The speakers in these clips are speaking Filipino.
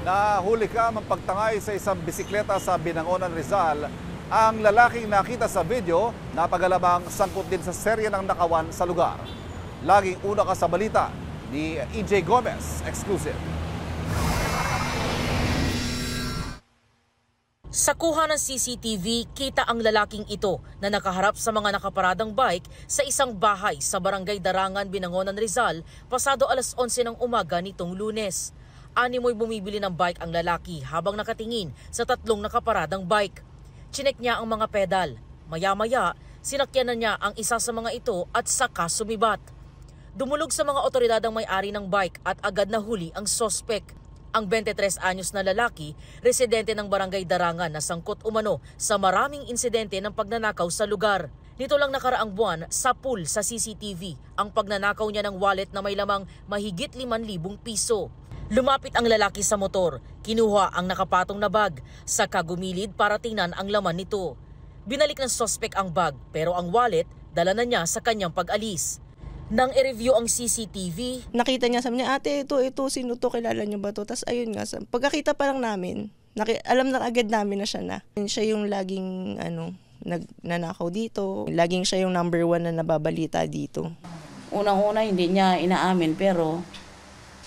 Nahuli ka pagtangay sa isang bisikleta sa Binangonan, Rizal. Ang lalaking nakita sa video, napagalamang sangkot din sa serye ng nakawan sa lugar. Laging una ka sa balita ni EJ Gomez, exclusive. Sa kuha ng CCTV, kita ang lalaking ito na nakaharap sa mga nakaparadang bike sa isang bahay sa Barangay Darangan, Binangonan, Rizal, pasado alas 11 ng umaga nitong Lunes. Animoy bumibili ng bike ang lalaki habang nakatingin sa tatlong nakaparadang bike. Chinek niya ang mga pedal. Maya-maya, sinakyan na niya ang isa sa mga ito at saka sumibat. Dumulog sa mga otoridad ang may-ari ng bike at agad nahuli ang sospek. Ang 23 anyos na lalaki, residente ng Barangay Darangan na sangkot umano sa maraming insidente ng pagnanakaw sa lugar. Nito lang nakaraang buwan, sa pool sa CCTV ang pagnanakaw niya ng wallet na may lamang mahigit 5,000 piso. Lumapit ang lalaki sa motor, kinuha ang nakapatong na bag, saka gumilid para tingnan ang laman nito. Binalik ng sospek ang bag pero ang wallet dala na niya sa kanyang pag-alis. Nang i-review ang CCTV, nakita niya, sabi niya, ate, ito, sino to, kilala niyo ba to? Tapos ayun nga, pagkakita pa lang namin, alam na agad namin na siya na. Siya yung laging nanakaw dito, laging siya yung number 1 na nababalita dito. Unang-una hindi niya inaamin pero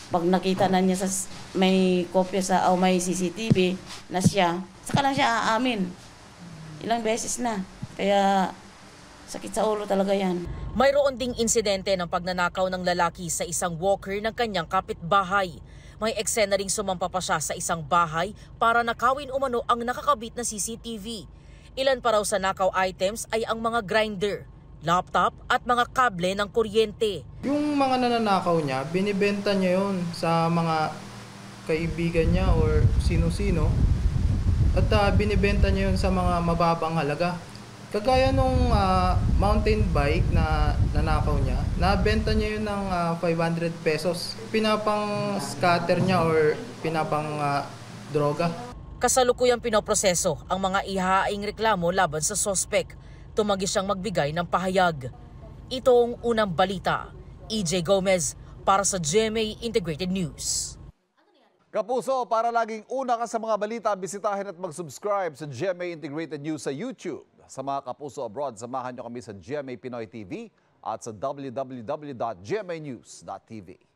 pag nakita na niya sa may kopya o may CCTV na siya, saka lang siya aamin. Ilang beses na, kaya sakit sa ulo talaga yan. Mayroon ding insidente ng pagnanakaw ng lalaki sa isang walker ng kanyang kapitbahay. May eksena ring sumampa pa siya sa isang bahay para nakawin umano ang nakakabit na CCTV. Ilan pa raw sa nakaw items ay ang mga grinder, laptop at mga kable ng kuryente. Yung mga nananakaw niya, binibenta niya yon sa mga kaibigan niya or sino-sino. At binibenta niya yon sa mga mababang halaga. Kagaya nung mountain bike na nanakaw niya, nabenta niya yun ng 500 pesos. Pinapang scatter niya or pinapang droga. Kasalukuyang pinoproseso ang mga ihahaing reklamo laban sa sospek. Tumagi siyang magbigay ng pahayag. Itong unang balita. EJ Gomez para sa GMA Integrated News. Kapuso, para laging una ka sa mga balita, bisitahin at mag-subscribe sa GMA Integrated News sa YouTube. Sa mga kapuso abroad, samahan niyo kami sa GMA Pinoy TV at sa www.gmanews.tv.